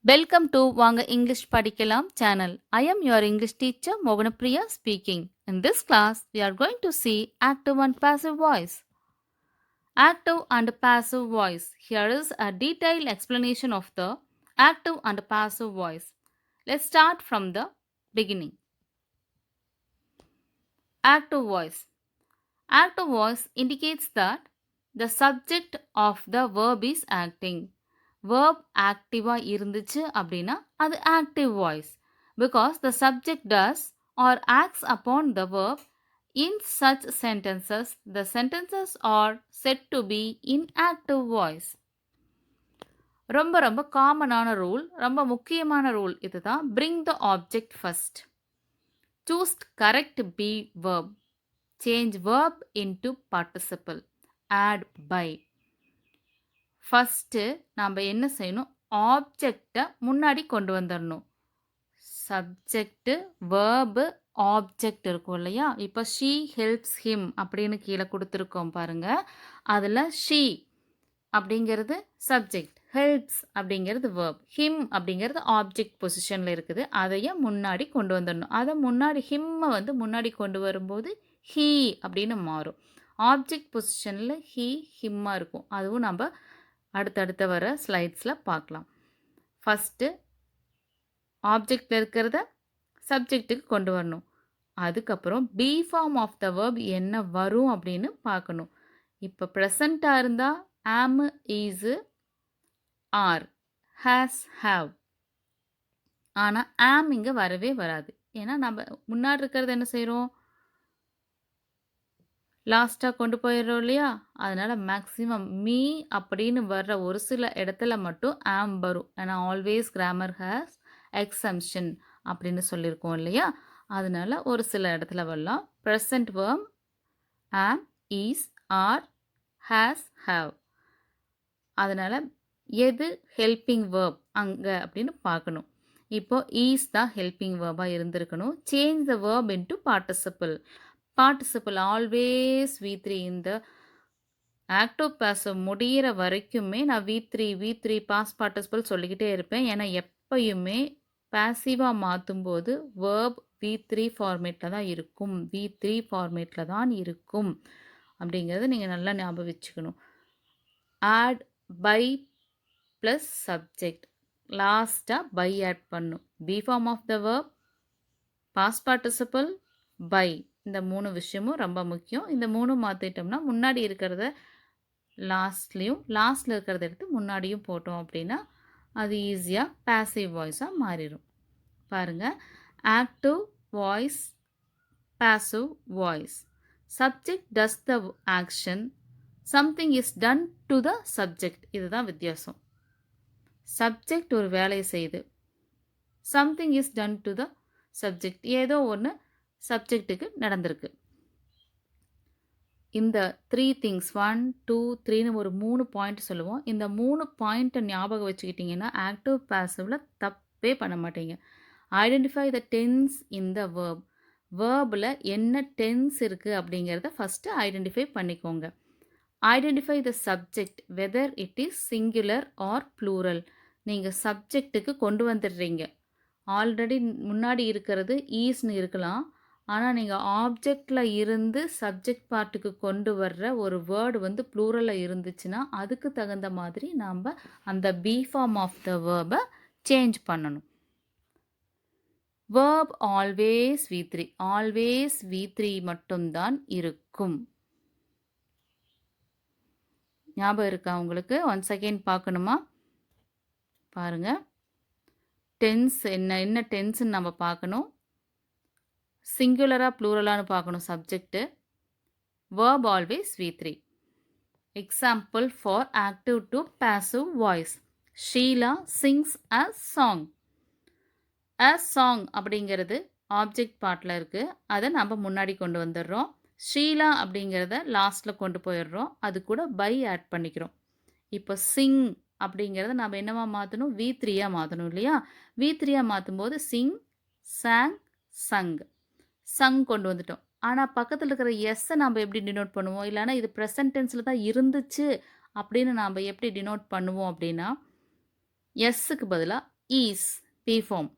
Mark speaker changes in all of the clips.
Speaker 1: Welcome to Vanga English Padikalam channel. I am your English teacher Moganapriya speaking. In this class, we are going to see active and passive voice. Active and passive voice. Here is a detailed explanation of the active and passive voice. Let's start from the beginning. Active voice. Active voice indicates that the subject of the verb is acting. Verb active-ஆ இருந்துச்சு அப்படின்னா அது active voice because the subject does or acts upon the verb. In such sentences, the sentences are said to be in active voice. ரொம்ப ரொம்ப காமனான rule, ரொம்ப முக்கியமான rule இதுதான். Bring the object first. Choose correct be verb. Change verb into participle. Add by. First நாம் என்ன செய்யணும், ஆப்ஜெக்டை முன்னாடி கொண்டு வந்துடணும். சப்ஜெக்டு வேர்பு ஆப்ஜெக்ட் இருக்கும் இல்லையா? இப்போ ஷீ ஹெல்ப்ஸ் ஹிம் அப்படின்னு கீழே கொடுத்துருக்கோம் பாருங்கள். அதில் ஷீ அப்படிங்கிறது சப்ஜெக்ட், ஹெல்ப்ஸ் அப்படிங்கிறது வேர்ப், ஹிம் அப்படிங்கிறது ஆப்ஜெக்ட் பொசிஷனில் இருக்குது. அதையே முன்னாடி கொண்டு வந்துடணும். அதை முன்னாடி ஹிம்மை முன்னாடி கொண்டு வரும்போது ஹீ அப்படின்னு மாறும். ஆப்ஜெக்ட் பொசிஷனில் ஹீ ஹிம்மாக இருக்கும். அதுவும் நம்ம அடுத்தடுத்த வர ஸ்லைட்ஸில் பார்க்கலாம். ஃபஸ்ட்டு ஆப்ஜெக்டில் இருக்கிறத சப்ஜெக்ட்டுக்கு கொண்டு வரணும். அதுக்கப்புறம் be form of the verb என்ன வரும் அப்படின்னு பார்க்கணும். இப்போ ப்ரெசண்ட்டாக இருந்தால் ஆம், ஈஸு, ஆர், ஹேஸ், ஹாவ். ஆனால் ஆம் இங்கே வரவே வராது. ஏன்னா நம்ம முன்னாடி இருக்கிறது என்ன செய்கிறோம், லாஸ்ட்டாக கொண்டு போயிடுறோம் இல்லையா? அதனால் மேக்ஸிமம் மீ அப்படின்னு வர்ற ஒரு சில இடத்துல மட்டும் ஆம் வரும். ஏன்னா ஆல்வேஸ் கிராமர் ஹேஸ் எக்ஸம்ஷன் அப்படின்னு சொல்லியிருக்கோம் இல்லையா? அதனால் ஒரு சில இடத்துல வரலாம். ப்ரெசன்ட் வேர்ம் ஆம், ஈஸ், ஆர், ஹேஸ், ஹாவ். அதனால் எது ஹெல்பிங் வேர்ப் அங்கே அப்படின்னு பார்க்கணும். இப்போ ஈஸ் தான் ஹெல்பிங் வேர்பாக இருந்திருக்கணும். Change the verb into participle. Participle always V3. இந்த ஆக்டிவ் பாசிவ் முடிகிற வரைக்குமே நான் V3 பாஸ்ட் பார்ட்டிசிபிள் சொல்லிக்கிட்டே இருப்பேன். ஏன்னா எப்பயுமே பாசிவாக மாற்றும்போது வேர்ப் V3 ஃபார்மேட்டில் தான் இருக்கும், V3 ஃபார்மேட்டில் தான் இருக்கும் அப்படிங்கிறத நீங்கள் நல்லா ஞாபகம் வச்சுக்கணும். ஆட் பை ப்ளஸ் சப்ஜெக்ட், லாஸ்ட்டாக பை ஆட் பண்ணும். Be form of the verb, past participle, by. இந்த 3 விஷயமும் ரொம்ப முக்கியம். இந்த 3 மாற்றிட்டோம்னா முன்னாடி இருக்கிறத லாஸ்ட்லேயும், லாஸ்ட்டில் இருக்கிறத எடுத்து முன்னாடியும் போட்டோம் அப்படின்னா அது ஈஸியாக பாசிவ் வாய்ஸாக மாறிடும். பாருங்கள், active voice, passive voice. Subject does the action, something is done to the subject. இதுதான் வித்தியாசம். சப்ஜெக்ட் ஒரு வேலையை செய்யுது, something is done to the subject, ஏதோ ஒன்று சப்ஜெக்ட்டுக்கு நடந்திருக்கு. இந்த 3 திங்ஸ் 1 2 3ன்னு ஒரு 3 பாயிண்ட் சொல்லுவோம். இந்த 3 பாயிண்ட்டை ஞாபகம் வச்சுக்கிட்டிங்கன்னா ஆக்டிவ் பாசிவில் தப்பே பண்ண மாட்டீங்க. Identify the tense in the verb. வேர்பில் என்ன டென்ஸ் இருக்குது அப்படிங்கிறத ஃபஸ்ட்டு ஐடென்டிஃபை பண்ணிக்கோங்க. Identify the subject whether it is singular or plural. நீங்கள் சப்ஜெக்ட்டுக்கு கொண்டு வந்துடுறீங்க. ஆல்ரெடி முன்னாடி இருக்கிறது ஈஸ்னு இருக்கலாம், ஆனால் நீங்கள் ஆப்ஜெக்டில் இருந்து சப்ஜெக்ட் பார்ட்டுக்கு கொண்டு வர்ற ஒரு வேர்டு ப்ளூரலில் இருந்துச்சுன்னா அதுக்கு தகுந்த மாதிரி நாம் அந்த பி ஃபார்ம் ஆஃப் த வேர்பை சேஞ்ச் பண்ணணும். Verb always V3, always V3 மட்டும்தான் இருக்கும். ஞாபகம் இருக்கா உங்களுக்கு? ஒன்ஸ் அகெயின் பார்க்கணுமா? பாருங்கள், டென்ஸ் என்ன டென்ஸ்ன்னு நம்ம பார்க்கணும். சிங்குலராக ப்ளூரலான்னு பார்க்கணும் subject. Verb always V3. Example for active to passive voice. Sheela sings a song. A song அப்படிங்கிறது ஆப்ஜெக்ட் பார்ட்டில் இருக்குது, அதை நம்ம முன்னாடி கொண்டு வந்துடுறோம். ஷீலா அப்படிங்கிறத லாஸ்ட்டில் கொண்டு போயிடுறோம், அது கூட பை ஆட் பண்ணிக்கிறோம். இப்போ சிங் அப்படிங்கிறத நம்ம என்னவா மாற்றணும், V3யாக மாற்றணும் இல்லையா? V3யாக மாற்றும்போது சிங், சாங், சங். சங் கொண்டு வந்துட்டோம். ஆனால் பக்கத்தில் இருக்கிற எஸ்ஸை நம்ம எப்படி டினோட் பண்ணுவோம், இல்லைனா இது ப்ரெசன்ட் டென்ஸில் தான் இருந்துச்சு அப்படின்னு நாம் எப்படி டினோட் பண்ணுவோம் அப்படின்னா, எஸ்ஸுக்கு பதிலாக is be form.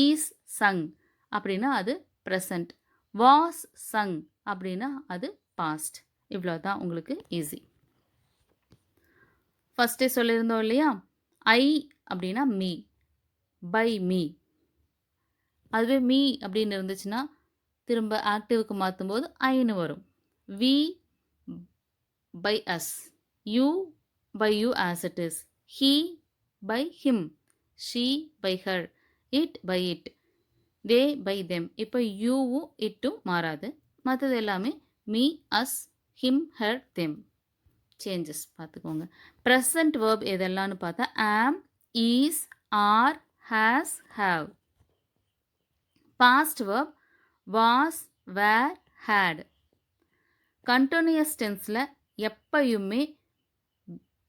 Speaker 1: Is sung அப்படின்னா அது ப்ரெசன்ட். வாஸ் சங் அப்படின்னா அது பாஸ்ட். இவ்வளோ தான் உங்களுக்கு ஈஸி. ஃபஸ்ட்டே சொல்லியிருந்தோம் இல்லையா? ஐ அப்படின்னா மீ, பை மீ. அதுவே மீ அப்படின்னு இருந்துச்சுன்னா திரும்ப ஆக்டிவ்க்கு மாற்றும்போது ஐன்னு வரும். We by us, you by you as it is, he by him, she by her, it by it, they by them. இப்போ யூவும் இட்டும் மாறாது. மற்றது எல்லாமே me, us, him, her, them. Changes பார்த்துக்கோங்க. ப்ரெசன்ட் வேர்ப் எதெல்லாம்னு பார்த்தா am, is, are, has, have. Past verb was, were, had. Continuous டென்ஸில் எப்பயுமே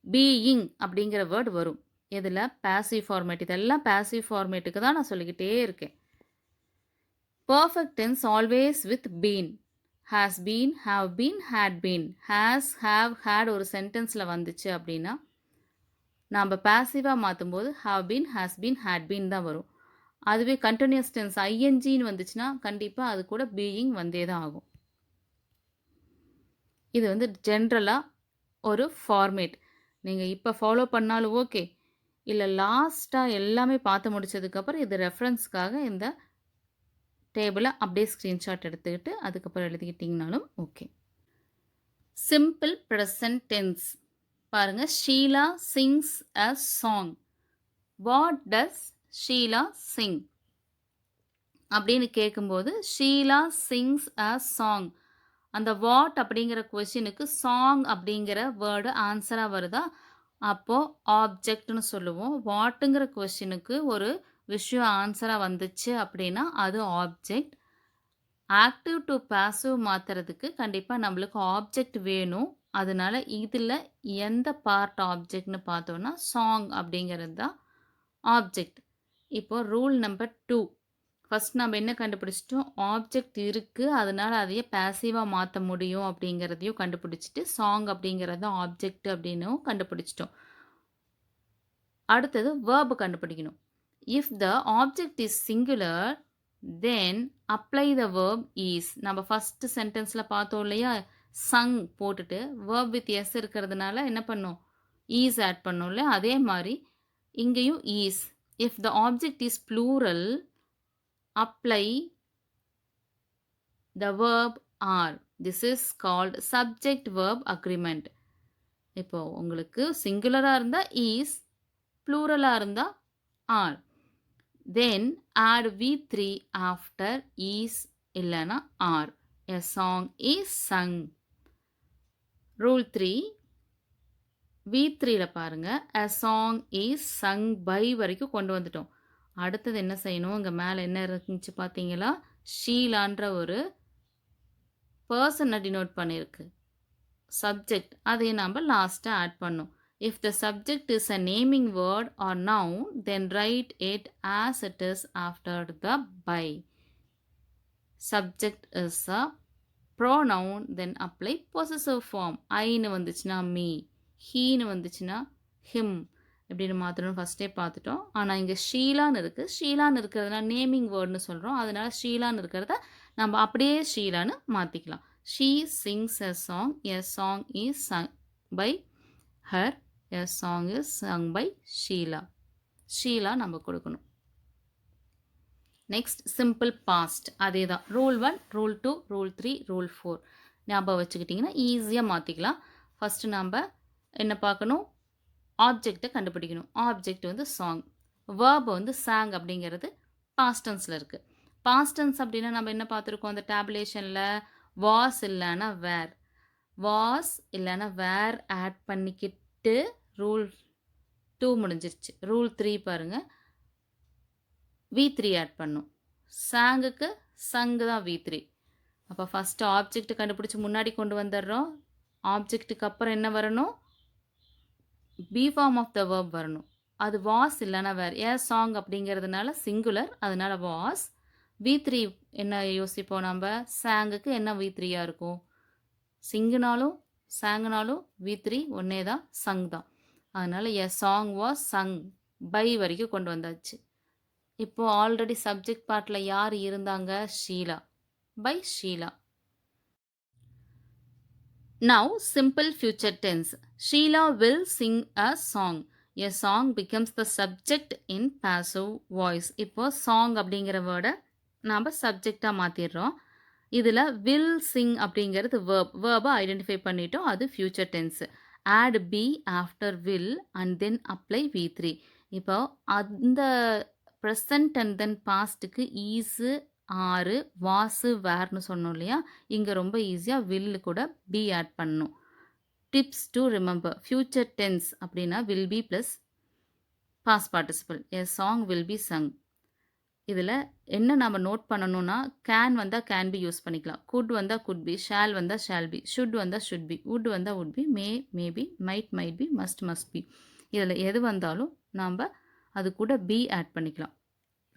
Speaker 1: பீயிங் அப்படிங்கிற வேர்டு வரும். இதில் பாசிவ் ஃபார்மேட், இதெல்லாம் பாசிவ் ஃபார்மேட்டுக்கு தான் நான் சொல்லிக்கிட்டே இருக்கேன். Perfect tense always with been. Has been, have been, had been. Has, have, had ஒரு சென்டென்ஸில் வந்துச்சு அப்படின்னா நாம் பாசிவாக மாற்றும்போது have been, has been, had been தான் வரும். அதுவே கண்டினியூஸ் டென்ஸ் ஐஎன்ஜின்னு வந்துச்சுன்னா கண்டிப்பாக அது கூட பீயிங் வந்தே தான் ஆகும். இது வந்து ஜென்ரலாக ஒரு ஃபார்மேட். நீங்கள் இப்போ ஃபாலோ பண்ணாலும் ஓகே, இல்லை லாஸ்ட்டாக எல்லாமே பார்த்து முடிச்சதுக்கப்புறம் இது ரெஃபரன்ஸ்க்காக இந்த டேபிளை அப்படியே ஸ்க்ரீன்ஷாட் எடுத்துக்கிட்டு அதுக்கப்புறம் எழுதிக்கிட்டிங்கனாலும் ஓகே. சிம்பிள் ப்ரெசன்ட் டென்ஸ் பாருங்கள். Sheela sings a song. What does Sheela sing அப்படின்னு கேட்கும்போது ஷீலா சிங்ஸ் அ சாங். அந்த வாட் அப்படிங்கிற கொஷினுக்கு சாங் அப்படிங்கிற வேர்டு ஆன்சராக வருதா, அப்போது ஆப்ஜெக்ட்னு சொல்லுவோம். வாட்டுங்கிற கொஷினுக்கு ஒரு விஷயம் ஆன்சராக வந்துச்சு அப்படின்னா அது ஆப்ஜெக்ட். ஆக்டிவ் டு பாசிவ் மாற்றுறதுக்கு கண்டிப்பாக நம்மளுக்கு ஆப்ஜெக்ட் வேணும். அதனால இதில் எந்த பார்ட் ஆப்ஜெக்ட்னு பார்த்தோன்னா சாங் அப்படிங்கிறது தான் ஆப்ஜெக்ட். இப்போது ரூல் நம்பர் 2. ஃபஸ்ட் நம்ம என்ன கண்டுபிடிச்சிட்டோம்? ஆப்ஜெக்ட் இருக்குது, அதனால் அதையே பாசிவாக மாற்ற முடியும் அப்படிங்கிறதையும் கண்டுபிடிச்சிட்டு சாங் அப்படிங்கிறத ஆப்ஜெக்ட் அப்படின்னும் கண்டுபிடிச்சிட்டோம். அடுத்தது வேர்பு கண்டுபிடிக்கணும். If the object is singular then apply the verb is. நம்ம ஃபஸ்ட்டு சென்டென்ஸில் பார்த்தோம் இல்லையா? சங் போட்டுட்டு வேர்ப் வித் எஸ் இருக்கிறதுனால என்ன பண்ணோம்? ஈஸ் ஆட் பண்ணோம் இல்லையா? அதே மாதிரி இங்கேயும் is. If the object is plural apply the verb are. This is called subject verb agreement. இப்போ உங்களுக்கு சிங்குலராக இருந்தால் is, ப்ளூரலாக இருந்தால் are. Then add V3 after is இல்லைனா are. A song is sung. Rule 3. V3ல பாருங்க, a song is sung by வரைக்கும் கொண்டு வந்துட்டோம். அடுத்தது என்ன செய்யணும்? இங்கே மேலே என்ன இருந்துச்சு பார்த்தீங்களா? ஷீலான்ற ஒரு பர்சனை டினோட் பண்ணியிருக்கு, சப்ஜெக்ட். அதையும் நம்ம லாஸ்ட்டாக ஆட் பண்ணோம். If the subject is a naming word or noun then write it as it is after the by. Subject is a pronoun then apply possessive form. ஐன்னு வந்துச்சுன்னா மீ, ஹீன்னு வந்துச்சுன்னா ஹிம் எப்படின்னு மாற்றணும்னு ஃபஸ்ட்டே பார்த்துட்டோம். ஆனால் இங்கே ஷீலான்னு இருக்குது. ஷீலான்னு இருக்கிறதுனால நேமிங் வேர்டுன்னு சொல்கிறோம். அதனால் ஷீலான்னு இருக்கிறத நம்ம அப்படியே ஷீலான்னு மாற்றிக்கலாம். She sings a song. A song is sung by her. A song is sung by Sheela. Sheela நம்ம கொடுக்கணும். Next simple past. அதே தான். ரூல் 1, ரூல் 2, ரூல் 3, ரூல் 4 ஞாபகம் வச்சுக்கிட்டிங்கன்னா ஈஸியாக மாற்றிக்கலாம். ஃபஸ்ட்டு நம்ம என்ன பார்க்கணும்? ஆப்ஜெக்டை கண்டுபிடிக்கணும். ஆப்ஜெக்ட் வந்து சாங். வேர்பு வந்து சாங் அப்படிங்கிறது பாஸ்டன்ஸில் இருக்குது. பாஸ்டன்ஸ் அப்படின்னா நம்ம என்ன பார்த்துருக்கோம் அந்த டேபுலேஷனில்? வாஸ் இல்லைன்னா வேர். வாஸ் இல்லைன்னா வேர் ஆட் பண்ணிக்கிட்டு ரூல் 2 முடிஞ்சிருச்சு. ரூல் 3 பாருங்கள், V3 ஆட் பண்ணும். சாங்குக்கு சங்கு தான் V3. அப்போ ஃபஸ்ட்டு ஆப்ஜெக்ட் கண்டுபிடிச்சி முன்னாடி கொண்டு வந்துடுறோம். ஆப்ஜெக்ட்டுக்கு அப்புறம் என்ன வரணும்? Be form of the verb வரணும். அது வாஸ் இல்லைன்னா வேர். ஏ சாங் அப்படிங்கிறதுனால சிங்குலர், அதனால் வாஸ். V3 என்ன யோசிப்போம் நம்ம? சாங்குக்கு என்ன V3யாக இருக்கும்? சிங்குனாலும் சாங்குனாலும் V3 ஒன்றே தான், சங் தான். அதனால் a song was sung by வரைக்கும் கொண்டு வந்தாச்சு. இப்போ ஆல்ரெடி சப்ஜெக்ட் பார்ட்ல யார் இருந்தாங்க? Sheela. By Sheela. Now, simple future tense. Sheila will sing a song. A song becomes the subject in passive voice. இப்போ song அப்படிங்கிற வேர்டை நாம் சப்ஜெக்டாக மாற்றிடுறோம். இதில் will sing அப்படிங்கிறது verb. வேர்பை ஐடென்டிஃபை பண்ணிட்டோம். அது future tense. Add be after will and then apply V3. இப்போ அந்த present and then pastக்கு is, ஆறு, வாசு, வேர்னு சொன்னோம் இல்லையா? இங்கே ரொம்ப ஈஸியாக will கூட be ஆட் பண்ணணும். Tips to remember. Future tense அப்படின்னா will be plus past participle. A song will be sung. இதில் என்ன நம்ம நோட் பண்ணணும்னா, கேன் வந்தால் கேன் பி யூஸ் பண்ணிக்கலாம், குட் வந்தால் குட் பி, ஷால் வந்தால் ஷால் பி, ஷுட் வந்தால் ஷுட் பி, வுட் வந்தால் would be, maybe, might be, must be. இதில் எது வந்தாலும் நாம் அது கூட பி ஆட் பண்ணிக்கலாம்.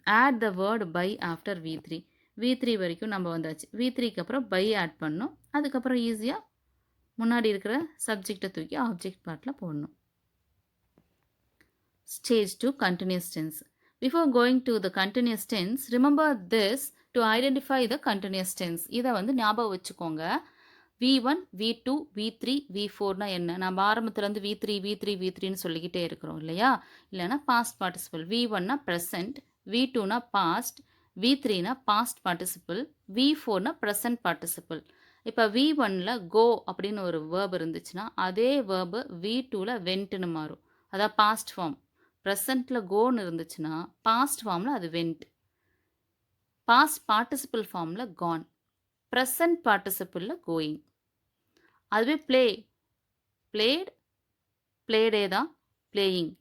Speaker 1: Add the word by after V3. V3 வரைக்கும் நம்ம வந்தாச்சு. V3க்கு அப்புறம் பை ஆட் பண்ணணும். அதுக்கப்புறம் ஈஸியாக முன்னாடி இருக்கிற சப்ஜெக்டை தூக்கி ஆப்ஜெக்ட் பார்ட்டில் போடணும். Stage 2 continuous tense. Before going to the continuous tense, remember this to identify the continuous tense. இதை ஞாபகம் வச்சுக்கோங்க. V1, V2, V3, V4னா என்ன? நம்ம ஆரம்பத்துலேருந்து V3ன்னு சொல்லிக்கிட்டே இருக்கிறோம் இல்லையா? இல்லைனா பாஸ்ட் பார்ட்டிசிபிள். V1னா ப்ரெசன்ட், V2னா பாஸ்ட், V3னா பாஸ்ட் பார்ட்டிசிபிள், V4னா ப்ரெசன்ட் பார்ட்டிசிபிள். இப்போ V1ல கோ அப்படின்னு ஒரு வேர்ப் இருந்துச்சுன்னா அதே வேர்பு V2ல வென்ட்னு மாறும். அதான் பாஸ்ட் ஃபார்ம். ப்ரெசண்ட்டில் கோன்னு இருந்துச்சுன்னா பாஸ்ட் ஃபார்மில் அது வென்ட். பாஸ்ட் பார்ட்டிசிபிள் ஃபார்மில் கான். ப்ரெசன்ட் பார்ட்டிசிபிளில் கோயிங். அதுவே பிளேட், பிளேடே தான் பிளேயிங்.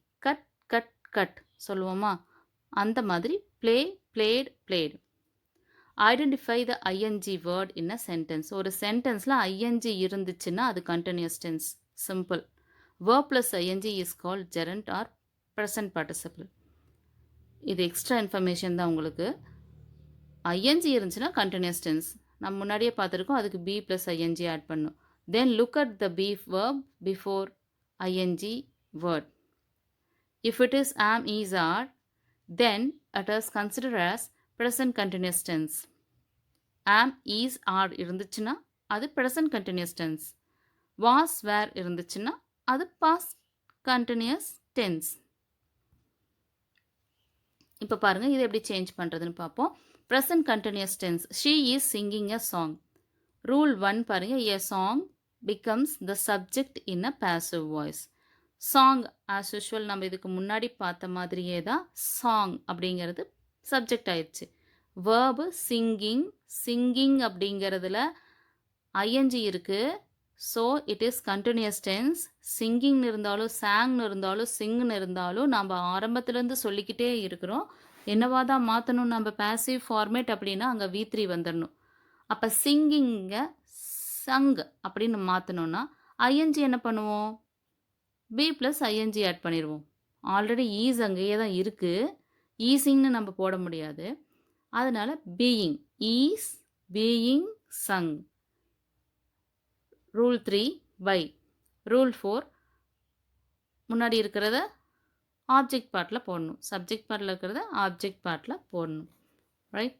Speaker 1: கட் சொல்லுவோமா? அந்த மாதிரி played. Identify the ING word in a sentence. ஒரு சென்டென்ஸில் ஐஎன்ஜி இருந்துச்சுன்னா அது continuous tense. Simple. Verb plus ING is called gerund or present participle. இது எக்ஸ்ட்ரா இன்ஃபர்மேஷன் தான் உங்களுக்கு. ஐஎன்ஜி இருந்துச்சுன்னா கண்டினியூஸ் டென்ஸ். நம்ம முன்னாடியே பார்த்துருக்கோம், அதுக்கு பி ப்ளஸ் ஐஎன்ஜி ஆட் பண்ணும். Then look at the be verb before ING word. If it is am, is, are, then it is considered as present continuous tense. am, is, are இருந்துச்சுன்னா அது present continuous tense. was, were இருந்துச்சுன்னா அது past continuous tense. இப்போ பாருங்கள், இது எப்படி change பண்ணுறதுன்னு பார்ப்போம். present continuous tense. she is singing a song. rule 1 பாருங்கள். a song becomes the subject in a passive voice. song as usual நம்ம இதுக்கு முன்னாடி பார்த்த மாதிரியே தான் song அப்படிங்கிறது சப்ஜெக்ட் ஆயிடுச்சு. வேர்பு சிங்கிங் அப்படிங்கிறதுல ஐஎன்ஜி இருக்குது. So it is continuous tense. சிங்கிங்னு இருந்தாலும் சாங்னு இருந்தாலும் சிங்னு இருந்தாலும் நம்ம ஆரம்பத்துலேருந்து சொல்லிக்கிட்டே இருக்கிறோம். என்னவா தான் மாற்றணும் நம்ம பேசிவ் ஃபார்மேட் அப்படின்னா அங்கே V3 வந்துடணும். அப்போ சிங்கிங்கை சங் அப்படின்னு மாற்றணுன்னா ஐஎன்ஜி என்ன பண்ணுவோம்? பி ப்ளஸ் ஐஎன்ஜி ஆட் பண்ணிடுவோம். ஆல்ரெடி ஈஸ் அங்கேயே தான் இருக்குது. ஈஸிங்னு நம்ம போட முடியாது. அதனால் being, is being sung. Rule 3 by. Rule 4 முன்னாடி இருக்கிறத ஆப்ஜெக்ட் பார்ட்டில் போடணும். சப்ஜெக்ட் பார்ட்டில் இருக்கிறத ஆப்ஜெக்ட் பார்ட்டில் போடணும். Right.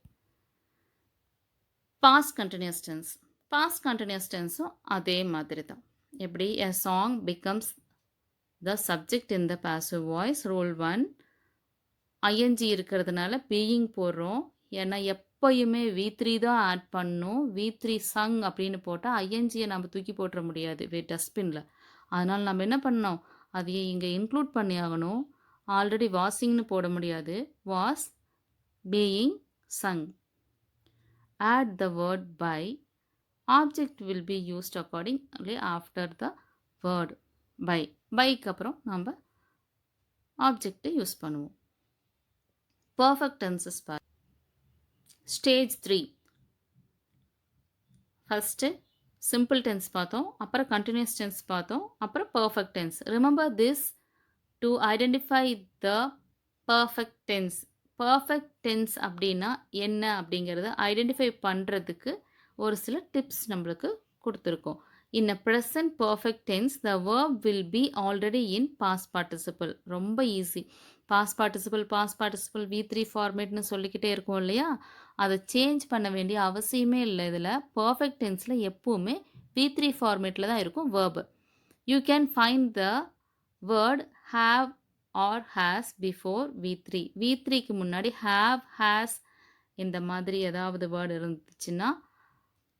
Speaker 1: Past continuous tense. Past continuous டென்ஸும் அதே மாதிரி தான். எப்படி? a song becomes the subject in the passive voice. rule 1 ING இருக்கிறதுனால பீயிங் போடுறோம். ஏன்னா எப்போயுமே V3 தான் ஆட் பண்ணணும். V3 சங் அப்படின்னு போட்டால் ஐஎன்ஜியை நம்ம தூக்கி போட்டுற முடியாது டஸ்ட்பினில். அதனால் நம்ம என்ன பண்ணோம்? அதையே இங்கே இன்க்ளூட் பண்ணி ஆகணும். ஆல்ரெடி வாசிங்னு போட முடியாது. Was being sung. Add the word by. Object will be used accordingly after the word by. பைக்கு அப்புறம் நம்ம ஆப்ஜெக்டை யூஸ் பண்ணுவோம். பர்ஃபெக்ட் டென்சஸ் பார். ஸ்டேஜ் 3. ஃபஸ்ட்டு சிம்பிள் டென்ஸ் பார்த்தோம், அப்புறம் கண்டினியூஸ் டென்ஸ் பார்த்தோம், அப்புறம் perfect tense. Remember this to identify the perfect tense. Perfect tense அப்படின்னா என்ன அப்படிங்கிறத ஐடென்டிஃபை பண்ணுறதுக்கு ஒரு சில டிப்ஸ் நம்மளுக்கு கொடுத்துருக்கோம். In a present perfect tense, the verb will be already in past participle. ரொம்ப ஈஸி. பாஸ்ட் பார்ட்டிசிபிள் V3 ஃபார்மேட்னு சொல்லிக்கிட்டே இருக்கோம் இல்லையா? அத சேஞ்ச் பண்ண வேண்டிய அவசியமே இல்ல இதுல. பெர்ஃபெக்ட் டென்ஸ்ல எப்பவுமே V3 ஃபார்மேட்ல தான் இருக்கும் verb. You can find the word have or has before V3. V3க்கு முன்னாடி ஹேவ், ஹேஸ் இந்த மாதிரி ஏதாவது வேர்ட் இருந்துச்சுன்னா,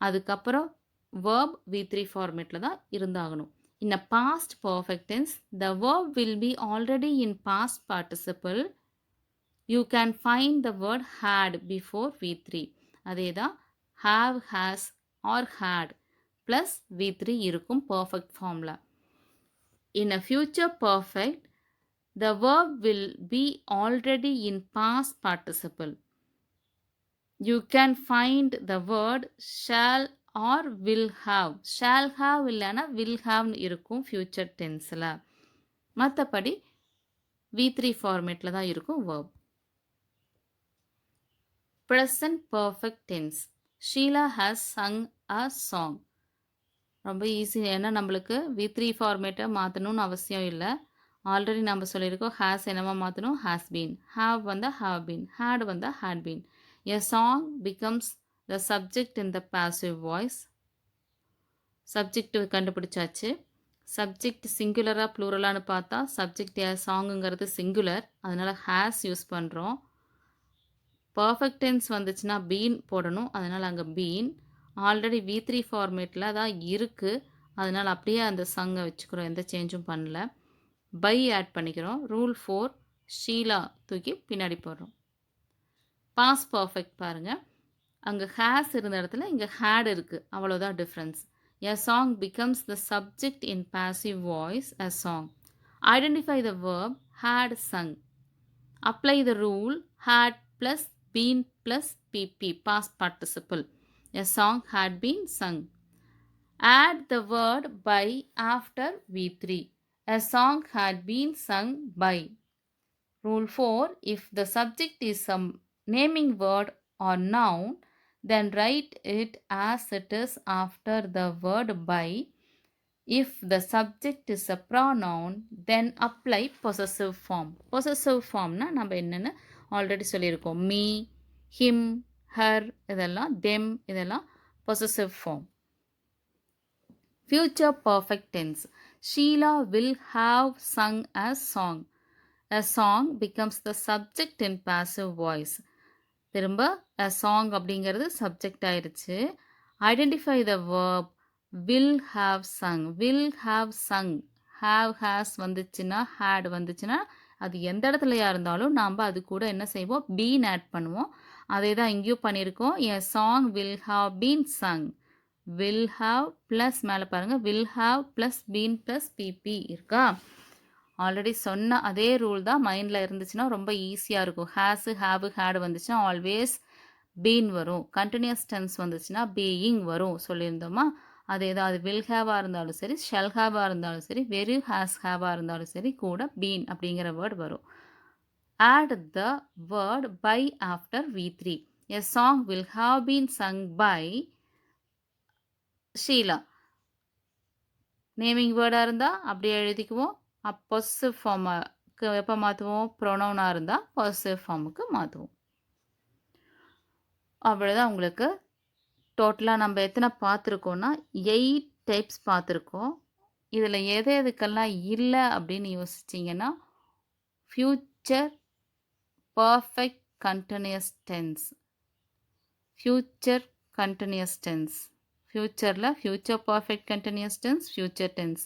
Speaker 1: அதுக்கப்புறம் verb V3 ஃபார்மேட்ல தான் இருந்தாகணும். In a past perfect tense, the verb will be already in past participle. You can find the word had before V3. அதே தான் have, has or had plus V3 இருக்கும் perfect formல. In a future perfect, the verb will be already in past participle. You can find the word shall or will have. Shall have இல்லைன்னா will have இருக்கும் future tenseல. மற்றபடி V3 ஃபார்மேட்டில் தான் இருக்கும் verb. Present perfect tense. Sheila has sung a song. ரொம்ப easy. ஏன்னா நம்மளுக்கு V3 ஃபார்மேட்டை மாற்றணும்னு அவசியம் இல்லை. ஆல்ரெடி நம்ம சொல்லியிருக்கோம் has என்னவா மாற்றணும், has been. have வந்தால் have been. had வந்தால் had been. A song becomes the subject in the passive voice. Subject கண்டுபிடிச்சாச்சு. சப்ஜெக்ட் சிங்குலரா ப்ளூரலான்னு பார்த்தா சப்ஜெக்ட் சாங்குங்கிறது சிங்குலர், அதனால ஹேஸ் யூஸ் பண்ணுறோம். பர்ஃபெக்ட் டென்ஸ் வந்துச்சுன்னா பீன் போடணும், அதனால் அங்கே பீன். ஆல்ரெடி V3 ஃபார்மேட்டில் தான் இருக்குது, அதனால் அப்படியே அந்த சங்கை வச்சுக்கிறோம், எந்த சேஞ்சும் பண்ணல. பை ஆட் பண்ணிக்கிறோம். ரூல் 4 ஷீலா தூக்கி பின்னாடி போடுறோம். பாஸ்ட் பர்ஃபெக்ட் பாருங்கள், அங்கே ஹேஸ் இருந்த இடத்துல இங்கே ஹேட் இருக்குது, அவ்வளோதான் difference. A song becomes the subject in passive voice, a song. Identify the verb had sung. Apply the rule had plus been plus PP, past participle. A song had been sung. Add the word by after V3. A song had been sung by. Rule 4, if the subject is some naming word or noun, then write it as it is after the word by. If the subject is a pronoun, then apply possessive form. Possessive formனா நம்ம என்னன்னு already சொல்லியிருக்கோம். me, him, her இதெல்லாம் them இதெல்லாம் possessive form. Future perfect tense. Sheila will have sung a song. A song becomes the subject in passive voice. திரும்ப a song அப்படிங்கிறது subject ஆயிடுச்சு. Identify the verb will have sung. will have sung. have has வந்துச்சுன்னா had வந்துச்சுன்னா அது எந்த இடத்துலையா இருந்தாலும் நாம் அது கூட என்ன செய்வோம், been ஆட் பண்ணுவோம். அதே தான் இங்கேயும் பண்ணியிருக்கோம். a song will have been sung. will have plus மேலே பாருங்கள் will have plus been plus pp இருக்கா. ஆல்ரெடி சொன்ன அதே ரூல் தான் மைண்டில் இருந்துச்சுன்னா ரொம்ப ஈஸியாக இருக்கும். ஹேஸு ஹேவு ஹேடு வந்துச்சுன்னா ஆல்வேஸ் பீன் வரும். கண்டினியூஸ் டென்ஸ் வந்துச்சுன்னா பீயிங் வரும் சொல்லியிருந்தோமா. அதே தான், அது வில் ஹேவாக இருந்தாலும் சரி, ஷெல் ஹேவாக இருந்தாலும் சரி, வெரி ஹேஸ் ஹேவாக இருந்தாலும் சரி, கூட பீன் அப்படிங்கிற வேர்டு வரும். Add the word by after V3. A song will have been sung by Sheela. Naming வேர்டாக இருந்தால் அப்படியே எழுதிக்குவோம். பொசிட்டிவ் ஃபார்முக்கு எப்போ மாற்றுவோம், ப்ரொனவுனாக இருந்தால் பாசிட்டிவ் ஃபார்முக்கு மாற்றுவோம். அவ்வளோதான். உங்களுக்கு டோட்டலாக நம்ம எத்தனை பார்த்துருக்கோன்னா 8 டைப்ஸ் பார்த்துருக்கோம். இதில் எது எதுக்கெல்லாம் இல்லை அப்படின்னு யோசிச்சிங்கன்னா, future perfect continuous tense. Future continuous tense, ஃப்யூச்சரில் future perfect continuous tense, future tense.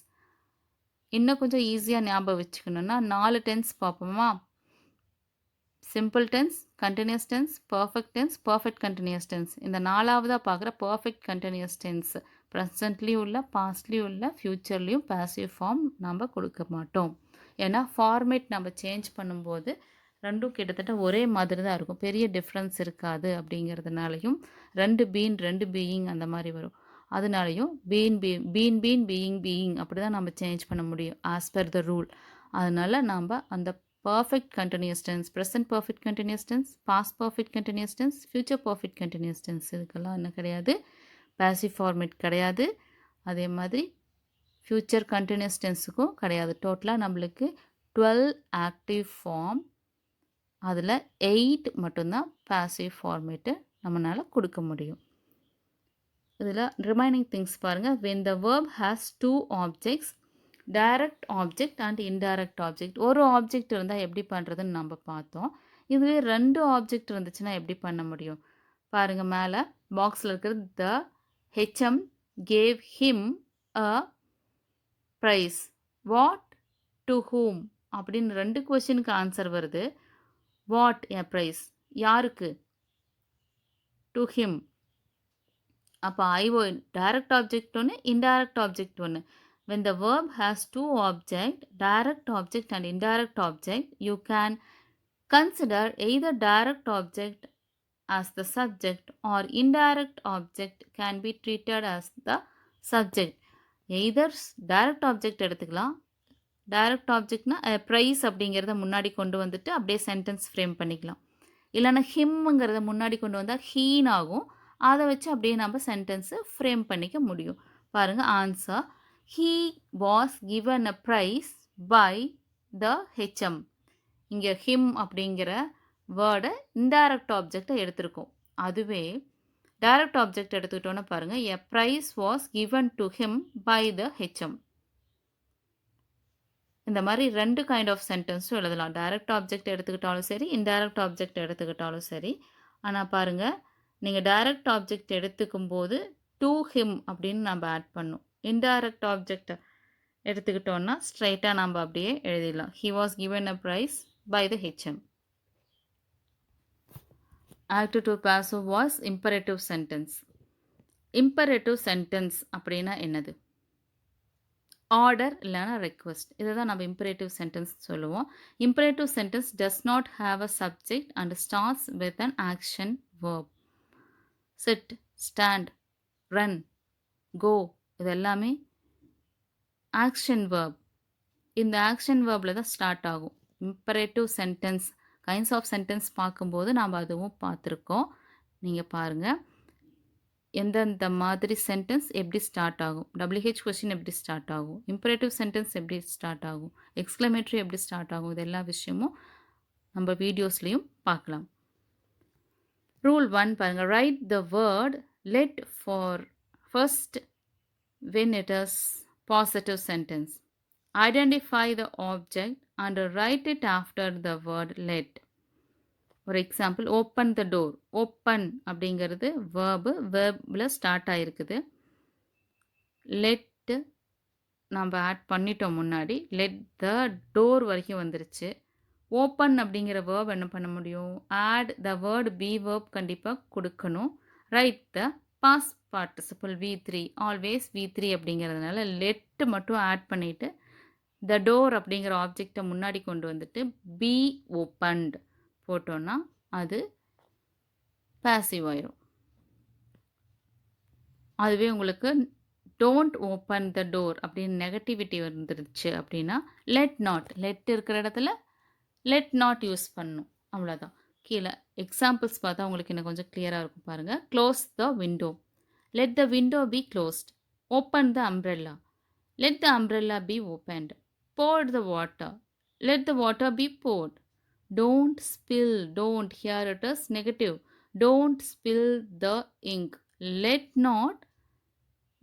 Speaker 1: இன்னும் கொஞ்சம் ஈஸியாக ஞாபகம் வச்சுக்கணுன்னா 4 டென்ஸ் பார்ப்போமா. Simple tense, continuous tense, perfect tense, perfect continuous tense. இந்த 4வதாக பார்க்குற பர்ஃபெக்ட் கண்டினியூஸ் டென்ஸ் ப்ரெசன்ட்லேயும் உள்ள, பாஸ்ட்லேயும் உள்ள, ஃப்யூச்சர்லேயும் பாசிவ் ஃபார்ம் நம்ம கொடுக்க மாட்டோம். ஏன்னா ஃபார்மேட் நம்ம சேஞ்ச் பண்ணும்போது ரெண்டும் கிட்டத்தட்ட ஒரே மாதிரி தான் இருக்கும், பெரிய டிஃப்ரென்ஸ் இருக்காது. அப்படிங்கிறதுனாலையும் 2 பீன் 2 பீயிங் அந்த மாதிரி வரும். அதனாலையும் பீன் பீயிங் அப்படி தான் நம்ம சேஞ்ச் பண்ண முடியும் ஆஸ் பர் த ரூல். அதனால் நாம் அந்த perfect continuous tense, present perfect continuous tense, past perfect continuous tense, future perfect continuous tense, இதுக்கெல்லாம் என்ன கிடையாது, பாசிவ் ஃபார்மேட் கிடையாது. அதே மாதிரி ஃப்யூச்சர் கண்டினியூஸ் டென்ஸுக்கும் கிடையாது. டோட்டலாக நம்மளுக்கு 12 ஆக்டிவ் ஃபார்ம், அதில் 8 மட்டும்தான் பாசிவ் ஃபார்மேட்டு நம்மளால் கொடுக்க முடியும். இதில் ரிமைனிங் திங்ஸ் பாருங்கள். when the verb has two objects, direct object and indirect object. ஒரு ஆப்ஜெக்ட் இருந்தால் எப்படி பண்ணுறதுன்னு நம்ம பார்த்தோம். இதுவே 2 ஆப்ஜெக்ட் இருந்துச்சுன்னா எப்படி பண்ண முடியும்? பாருங்கள், மேலே பாக்ஸில் இருக்கிறது the HM gave him a prize. What to whom அப்படின்னு 2 கொஸ்டினுக்கு ஆன்சர் வருது. வாட் எ ப்ரைஸ் யாருக்கு? To him. அப்போ ஐஓ டைரக்ட் ஆப்ஜெக்ட் ஒன்று, இன்டைரக்ட் ஆப்ஜெக்ட் ஒன்று. when the verb has two object, direct object and indirect object, you can consider either direct object as the subject or indirect object can be treated as the subject. either direct object எடுத்துக்கலாம். Direct ஆப்ஜெக்ட்னா price அப்படிங்கிறத முன்னாடி கொண்டு வந்துட்டு அப்படியே sentence frame பண்ணிக்கலாம். இல்லைன்னா ஹிம்ங்கிறத முன்னாடி கொண்டு வந்தால் ஹீன் ஆகும். அதை வச்சு அப்படியே நம்ம சென்டென்ஸை ஃப்ரேம் பண்ணிக்க முடியும். பாருங்கள் answer. he was given a prize by the HM. இங்கே him அப்படிங்கிற வேர்டை இன்டைரக்ட் ஆப்ஜெக்டை எடுத்திருக்கோம். அதுவே டைரக்ட் ஆப்ஜெக்ட் எடுத்துக்கிட்டோன்னு பாருங்கள். a prize was given to him by the HM. இந்த மாதிரி 2 கைண்ட் ஆஃப் சென்டென்ஸும் எழுதலாம். டைரக்ட் ஆப்ஜெக்ட் எடுத்துக்கிட்டாலும் சரி, இன்டைரக்ட் ஆப்ஜெக்ட் எடுத்துக்கிட்டாலும் சரி. ஆனால் பாருங்கள், நீங்கள் டைரக்ட் ஆப்ஜெக்ட் எடுத்துக்கும் போது டு ஹிம் அப்படின்னு நம்ம ஆட் பண்ணணும். இன்டைரக்ட் ஆப்ஜெக்ட் எடுத்துக்கிட்டோன்னா ஸ்ட்ரைட்டாக நம்ம அப்படியே எழுதிடலாம். He was given a prize by the HM. Active to passive voice imperative sentence. Imperative sentence அப்படின்னா என்னது? ஆர்டர் இல்லைனா ரெக்வெஸ்ட். இதை தான் நம்ம இம்பரேட்டிவ் சென்டென்ஸ் சொல்லுவோம். Imperative sentence does not have a subject and starts with an action verb. Sit, stand, run, go இது எல்லாமே action verb. இந்த ஆக்ஷன் வேர்பில் தான் ஸ்டார்ட் ஆகும். Imperative sentence kinds of sentence பார்க்கும்போது நாம் அதுவும் பார்த்துருக்கோம். நீங்கள் பாருங்கள், எந்தெந்த மாதிரி சென்டென்ஸ் எப்படி ஸ்டார்ட் ஆகும், WH கொஸ்டின் எப்படி ஸ்டார்ட் ஆகும், இம்பரேட்டிவ் சென்டென்ஸ் எப்படி ஸ்டார்ட் ஆகும், எக்ஸ்க்ளமேட்டரி எப்படி ஸ்டார்ட் ஆகும், இது எல்லா விஷயமும் நம்ம வீடியோஸ்லேயும் பார்க்கலாம். ரூல் 1 பாருங்கள். Right the word let for first when it is positive sentence. Identify the object and write it after the word let. ஒரு example, open the door. Open அப்படிங்கிறது வேர்பு, வேர்பில் ஸ்டார்ட் ஆகிருக்குது. லெட்டு நம்ம ஆட் பண்ணிட்டோம் முன்னாடி. Let the door வரைக்கும் வந்துருச்சு. Open அப்படிங்கிற verb என்ன பண்ண முடியும்? Add the word be verb கண்டிப்பாக கொடுக்கணும். Write the past participle V3, always V3 அப்படிங்கிறதுனால லெட்டு மட்டும் ஆட் பண்ணிவிட்டு த டோர் அப்படிங்கிற ஆப்ஜெக்டை முன்னாடி கொண்டு வந்துட்டு பி ஓப்பன்ட் போட்டோன்னா அது பாசிவ் ஆயிரும். அதுவே உங்களுக்கு டோன்ட் ஓப்பன் த டோர் அப்படின்னு நெகட்டிவிட்டி வந்துருச்சு அப்படின்னா லெட் நாட், லெட் இருக்கிற இடத்துல லெட் நாட் யூஸ் பண்ணணும். அவ்வளோதான். கீழே எக்ஸாம்பிள்ஸ் பார்த்தா உங்களுக்கு இன்னும் கொஞ்சம் கிளியராக இருக்கும் பாருங்கள். Close the window. Let the window B closed. Open the umbrella. Let the umbrella B opened. pour the water. Let the water be poured. Don't spill. Don't. Here it is negative. Don't spill the ink. Let not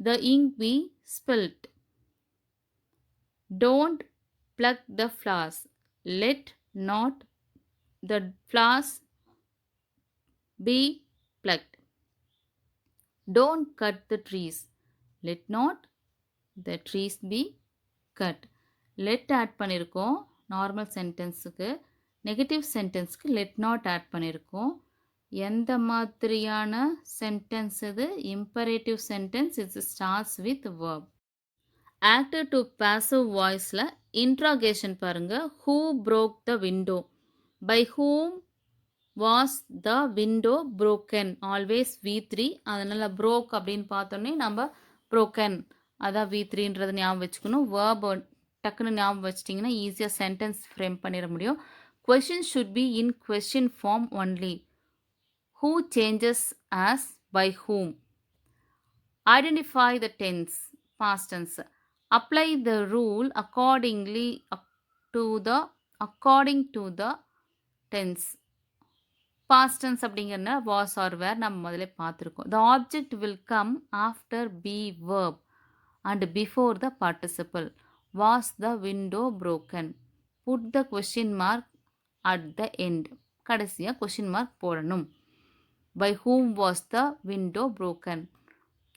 Speaker 1: the ink be spilt. Don't pluck the flowers. Let not the flowers be plucked. Don't cut the trees. Let not the trees be cut. Let add பண்ணியிருக்கோம் normal சென்டென்ஸுக்கு. Negative சென்டென்ஸ்க்கு let not add பண்ணியிருக்கோம். எந்த மாதிரியான sentence இது? Imperative sentence. It's starts with verb. Active to passive வாய்ஸில் interrogation பாருங்கள். Who broke the window? By whom was the window broken? Always V3. அதனால் broke அப்படின்னு பார்த்தோன்னே நம்ம broken அதான் V3ன்றது ஞாபகம் வச்சுக்கணும். வேர்ப் டக்குன்னு ஞாபகம் வச்சிட்டிங்கன்னா ஈஸியாக சென்டென்ஸ் ஃப்ரேம் பண்ணிட முடியும். Question should be in question form only. Who changes as by whom. Identify the tense past tense. Apply the rule according to the tense. Past tense அப்படிங்கிறனா வாஸ் ஆர் வேர் நம்ம முதல்ல பார்த்துருக்கோம். The object will come after be verb and before the participle. Was the window broken? Put the question mark at the end. கடைசியாக question mark போடணும். By whom was the window broken?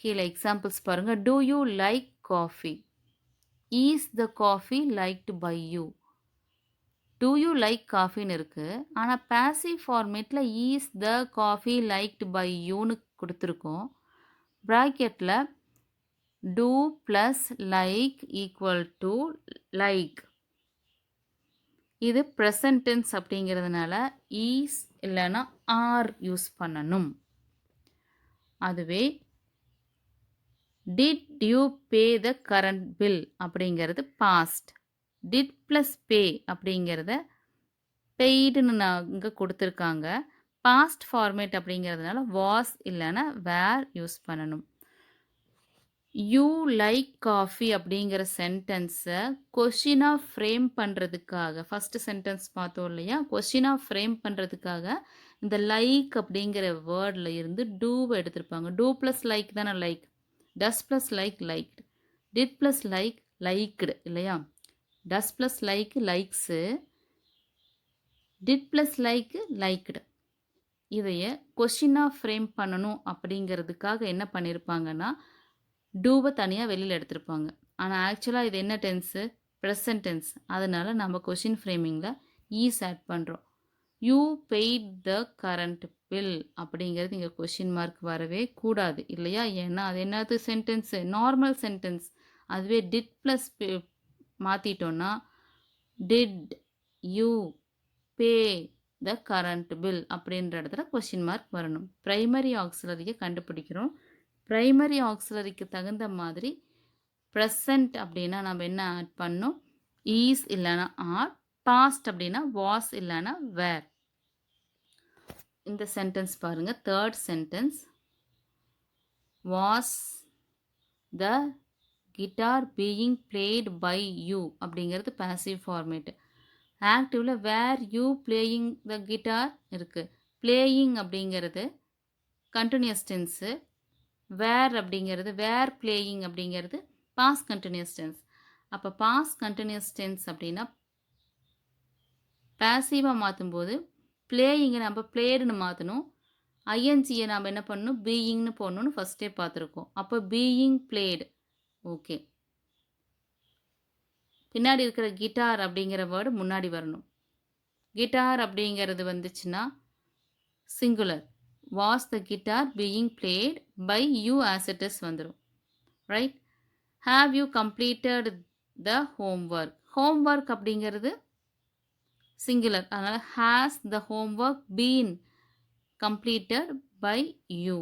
Speaker 1: கீழே examples பாருங்க. Do you like coffee? Is the coffee liked by you? Do you like காஃபின்னு இருக்குது. ஆனால் passive ஃபார்மேட்டில் is the coffee liked by யூன்னு கொடுத்துருக்கோம். ப்ராக்கெட்டில் do plus like equal to like. இது ப்ரெசன்ட் டென்ஸ் அப்படிங்கிறதுனால ஈஸ் இல்லைன்னா ஆர் யூஸ் பண்ணணும். அதுவே did you pay the current bill அப்படிங்கிறது பாஸ்ட். டிட் ப்ளஸ் பே அப்படிங்கிறத பெய்டுன்னு நான் இங்கே கொடுத்துருக்காங்க. பாஸ்ட் ஃபார்மேட் அப்படிங்கிறதுனால வாஸ் இல்லைன்னா வேர் யூஸ் பண்ணணும். யூ லைக் காஃபி அப்படிங்கிற சென்டென்ஸை கொஷினாக ஃப்ரேம் பண்ணுறதுக்காக, ஃபஸ்ட்டு சென்டென்ஸ் பார்த்தோம் இல்லையா, கொஷினாக ஃப்ரேம் பண்ணுறதுக்காக இந்த லைக் அப்படிங்கிற வேர்டில் இருந்து டூவை எடுத்திருப்பாங்க. டூ ப்ளஸ் லைக் தானே like. Does plus like liked. Did plus like liked இல்லையா. Does plus like likes. Did plus like liked. இதைய கொஷினாக ஃப்ரேம் பண்ணணும் அப்படிங்கிறதுக்காக என்ன பண்ணியிருப்பாங்கன்னா டூவை தனியாக வெளியில் எடுத்திருப்பாங்க. ஆனால் ஆக்சுவலாக இது என்ன டென்ஸு? Present tense. அதனால் நம்ம கொஷின் ஃப்ரேமிங்கில் ஈஸ் ஆட் பண்ணுறோம். You paid the current bill அப்படிங்கிறது இங்கே கொஷின் மார்க் வரவே கூடாது இல்லையா. ஏன்னா அது என்னது சென்டென்ஸு? Normal sentence. அதுவே டிட் ப்ளஸ் மாற்றிட்டோன்னா did you pay the current bill அப்படின்ற இடத்துல கொஷின் மார்க் வரணும். ப்ரைமரி ஆக்சிலரியை கண்டுபிடிக்கிறோம். ப்ரைமரி ஆக்சிலரிக்கு தகுந்த மாதிரி ப்ரெசன்ட் அப்படின்னா நம்ம என்ன ஆட் பண்ணோம்? ஈஸ் இல்லைன்னா ஆர். பாஸ்ட் அப்படின்னா வாஸ் இல்லைன்னா வேர். இந்த சென்டென்ஸ் பாருங்கள். Third sentence. Was the guitar being played by you அப்படிங்கிறது பாசிவ் ஃபார்மேட்டு. ஆக்டிவில் were you playing the guitar இருக்குது. பிளேயிங் அப்படிங்கிறது கண்டினியூஸ் டென்ஸு. வேர் அப்படிங்கிறது வேர் பிளேயிங் அப்படிங்கிறது பாஸ்ட் கண்டினியூஸ் டென்ஸ். அப்போ பாஸ்ட் கண்டினியூஸ் டென்ஸ் அப்படின்னா பேசிவாக மாற்றும்போது பிளேயிங்கை நம்ம பிளேடுன்னு மாற்றணும். ஐஎன்ஜியை நாம் என்ன பண்ணணும்? பீயிங்னு போடணும்னு ஃபஸ்ட்டே பார்த்துருக்கோம். அப்போ பீயிங் பிளேடு. ஓகே. பின்னாடி இருக்கிற கிட்டார் அப்படிங்கிற வேர்டு முன்னாடி வரணும். கிட்டார் அப்படிங்கிறது வந்துச்சுன்னா singular. Was the guitar being played by you as it is வந்துடும். Right. Have you completed the homework? Homework அப்படிங்கிறது சிங்குலர். அதனால் has the homework been completed by you.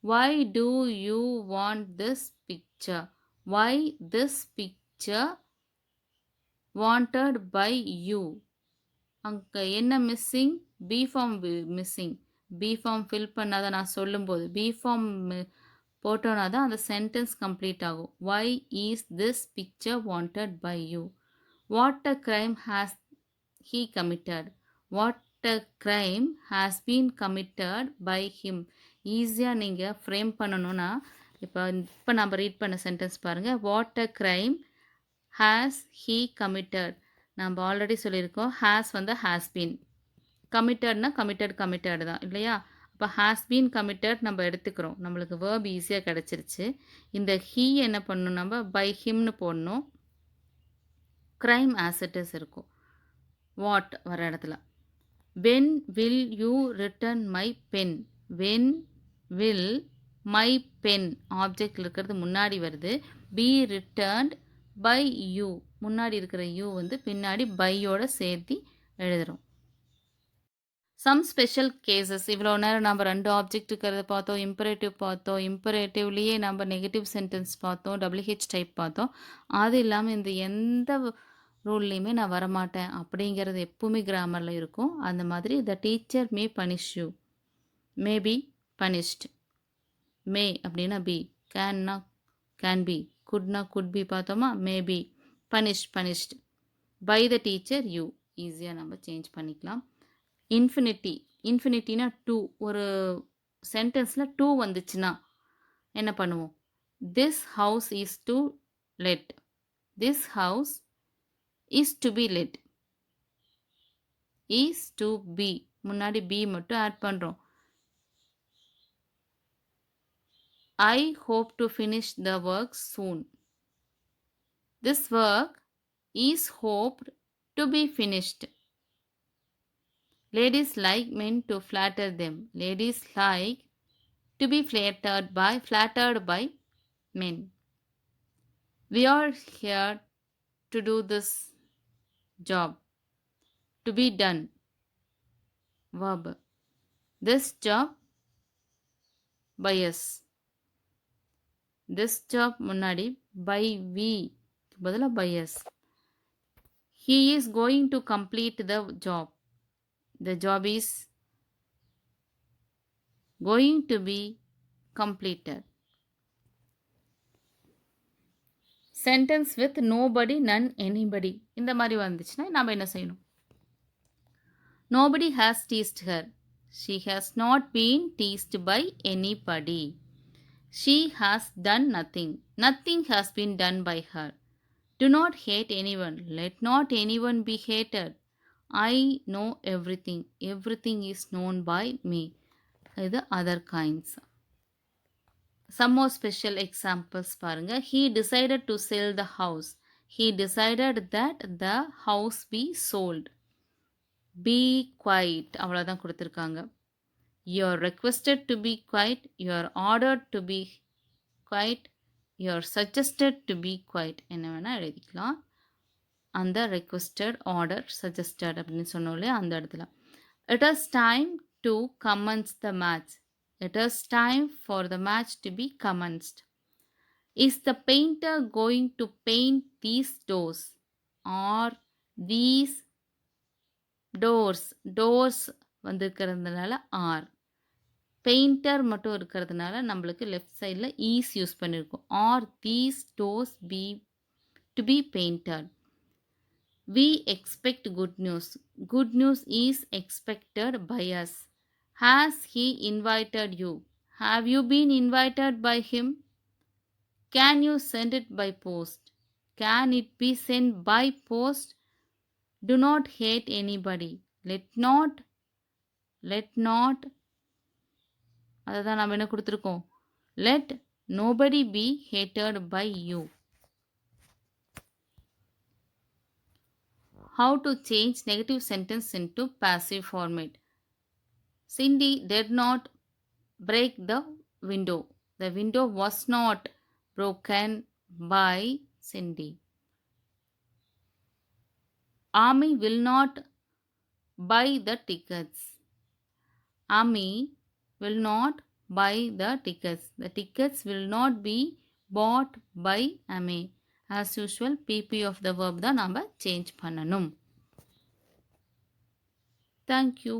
Speaker 1: Why do you want this picture? Why this picture wanted by you. அங்கே என்ன missing? Be form missing. Be form fill பண்ணாதான் நான் சொல்லும்போது B form போட்டோன்னா தான் அந்த சென்டென்ஸ் கம்ப்ளீட் ஆகும். Why is this picture wanted by you. What a crime has he committed? What a crime has been committed by him. ஈஸியாக நீங்கள் frame பண்ணணும்னா இப்போ நம்ம ரீட் பண்ண சென்டென்ஸ் பாருங்கள். What a crime has he committed. நம்ம already சொல்லியிருக்கோம். Has வந்து ஹேஸ் பீன். கமிட்டட்னா கமிட்டட் தான் இல்லையா. இப்போ ஹேஸ் பீன் கமிட்டட் நம்ம எடுத்துக்கிறோம். நம்மளுக்கு வேர்ப் ஈஸியாக கிடச்சிருச்சு. இந்த ஹீ என்ன பண்ணணும்? நம்ம பை ஹிம்னு போடணும். க்ரைம் ஆஸ் இட் இஸ் இருக்கும். வாட் வர இடத்துல. When will you return my pen? When will my pen ஆப்ஜெக்டில் இருக்கிறது முன்னாடி வருது. Be returned by you. முன்னாடி இருக்கிற யூ வந்து பின்னாடி பையோட சேர்த்து எழுதுகிறோம். Some special cases. இவ்வளோ நேரம் நம்ம 2 ஆப்ஜெக்ட் இருக்கிறத பார்த்தோம். இம்பரேட்டிவ் பார்த்தோம். இம்பரேட்டிவ்லேயே நம்ம நெகட்டிவ் சென்டென்ஸ் பார்த்தோம். WH டைப் பார்த்தோம். அது இல்லாமல் இந்த எந்த ரூல்லையுமே நான் வரமாட்டேன் அப்படிங்கிறது எப்பவுமே கிராமரில் இருக்கும். அந்த மாதிரி the teacher may punish you. May be punished. May அப்படின்னா பி. கேன்னா கேன் பி. குட்னா குட் பி பார்த்தோமா. May be punished. By the teacher you. ஈஸியாக நம்ம சேஞ்ச் பண்ணிக்கலாம். இன்ஃபினிட்டி இன்ஃபினிட்டினா டூ. ஒரு சென்டென்ஸில் டூ வந்துச்சுன்னா என்ன பண்ணுவோம்? This house is to let. This house is to be let. Is to be முன்னாடி பி மட்டும் ஆட் பண்ணுறோம். I hope to finish the work soon. This work is hoped to be finished. Ladies like men to flatter them. Ladies like to be flattered by men. We are here to do this job. To be done. Verb. This job by us. This job முன்னாடி by we பதிலா by us. He is going to complete the job. The job is going to be completed. Sentence with nobody, none, anybody. இந்த மாதிரி வந்துச்சுன்னா நாம் என்ன செய்யணும்? Nobody has teased her. She has not been teased by anybody. She has done nothing. Nothing has been done by her. Do not hate anyone. Let not anyone be hated. I know everything. Everything is known by me. இது other kinds. Some more special examples பாருங்க. He decided to sell the house. He decided that the house be sold. Be quiet. அவ்வளோதான் கொடுத்துருக்காங்க. You are requested to be quiet. You are ordered to be quiet. You are suggested to be quiet. என்ன வேணால் எழுதிக்கலாம். அந்த requested, order, suggested அப்படின்னு சொன்னோம் இல்லையா அந்த இடத்துல. It is time to commence the match. It is time for the match to be commenced. Is the painter going to paint these doors? Or these doors? Doors வந்திருக்கிறதுனால are. Painter மட்டும் இருக்கிறதுனால நம்மளுக்கு left சைடில் is use பண்ணியிருக்கோம். Are these doors be to be painted. We expect good news. Good news is expected by us. Has he invited you? Have you been invited by him? Can you send it by post? Can it be sent by post? Do not hate anybody. Let not அதுதான் நம்ம என்ன கொடுத்துருக்கோம்? Let nobody be hated by you. How to change negative sentence into passive format. Cindy did not break the window. The window was not broken by Cindy. Ami will not buy the tickets. Ami will not buy the tickets. The tickets will not be bought by Ami. As usual, PP of the verb தான் நாம் change பண்ணணும். Thank you.